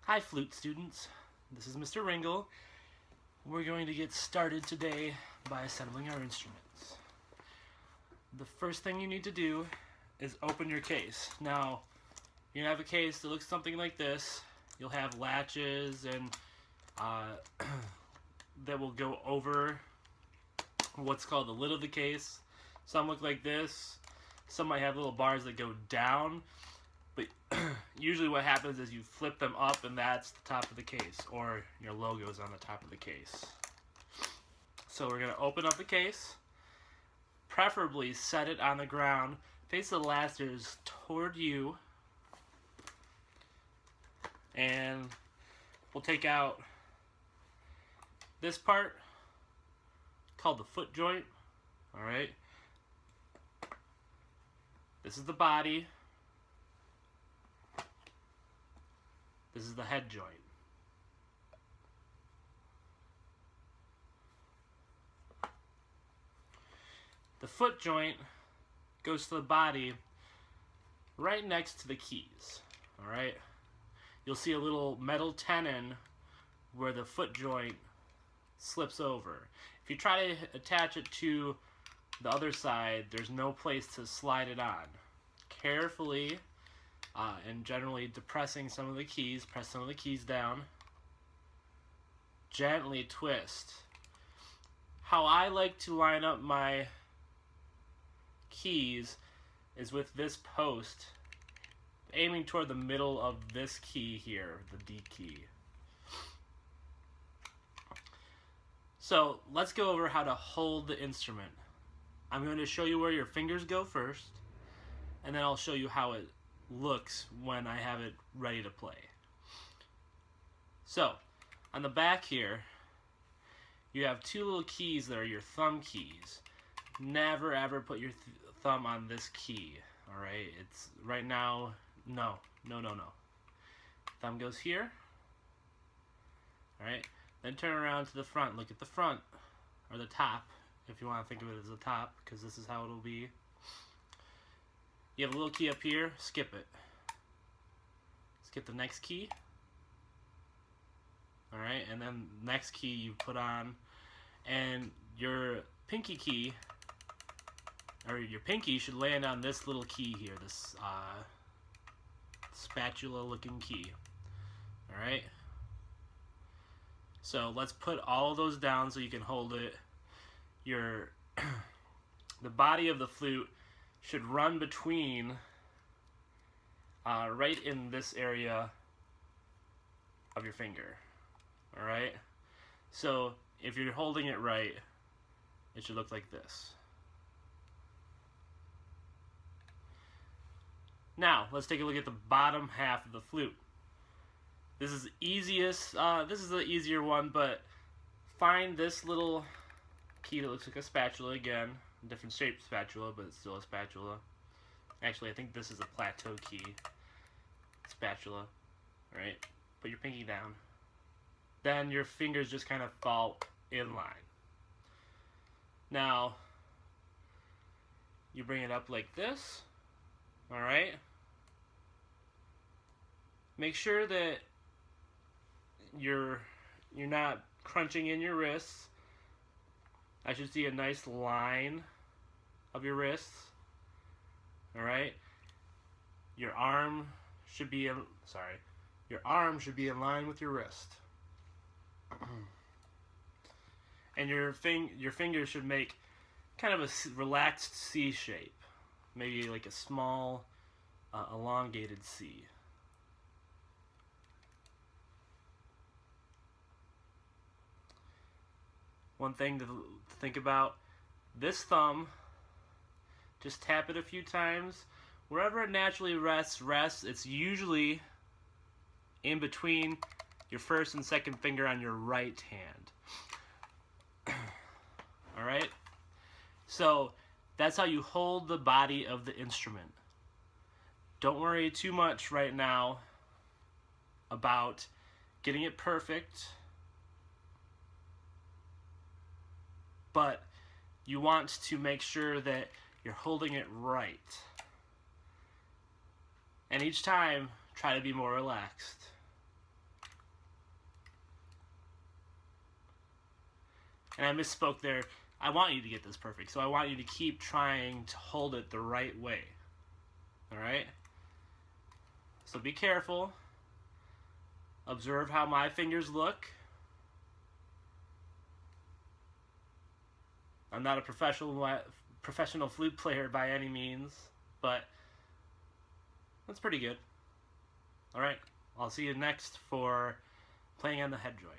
Hi flute students, this is Mr. Ringle. We're going to get started today by assembling our instruments. The first thing you need to do is open your case. Now, you're going to have a case that looks something like this. You'll have latches and that will go over what's called the lid of the case. Some look like this. Some might have little bars that go down. But usually what happens is you flip them up and that's the top of the case, or your logo is on the top of the case. So we're going to open up the case, preferably set it on the ground, face the lasters toward you, and we'll take out this part called the foot joint. Alright, this is the body. This is the head joint. The foot joint goes to the body right next to the keys. Alright? You'll see a little metal tenon where the foot joint slips over. If you try to attach it to the other side, there's no place to slide it on. Carefully and generally depressing some of the keys, press some of the keys down. Gently twist. How I like to line up my keys is with this post, aiming toward the middle of this key here, the D key. So let's go over how to hold the instrument. I'm going to show you where your fingers go first, and then I'll show you how it looks when I have it ready to play. So, on the back here, you have two little keys that are your thumb keys. Never ever put your thumb on this key, alright? It's right now, no. Thumb goes here, alright? Then turn around to the front, look at the front, or the top, if you want to think of it as the top, because this is how it'll be. You have a little key up here, skip it. Skip the next key. Alright, and then next key you put on, and your pinky key, or your pinky should land on this little key here, this spatula looking key. Alright? So let's put all of those down so you can hold it. The body of the flute should run between right in this area of your finger. Alright? So if you're holding it right, it should look like this. Now let's take a look at the bottom half of the flute. This is easiest. This is the easier one, but find this little key that looks like a spatula again. Different shaped spatula, but it's still a spatula. Actually, I think this is a plateau key spatula. Alright, put your pinky down. Then your fingers just kind of fall in line. Now, you bring it up like this. Alright? Make sure that you're not crunching in your wrists. I should see a nice line of your wrists. Alright? Your arm should be in line with your wrist. And your fingers should make kind of a relaxed C shape. Maybe like a small elongated C. One thing to think about, this thumb, just tap it a few times. Wherever it naturally rests. It's usually in between your first and second finger on your right hand. Alright? So, that's how you hold the body of the instrument. Don't worry too much right now about getting it perfect. But you want to make sure that you're holding it right. And each time, try to be more relaxed. And I misspoke there. I want you to get this perfect, so I want you to keep trying to hold it the right way. Alright? So be careful. Observe how my fingers look. I'm not a professional flute player by any means, but that's pretty good. Alright, I'll see you next for playing on the head joint.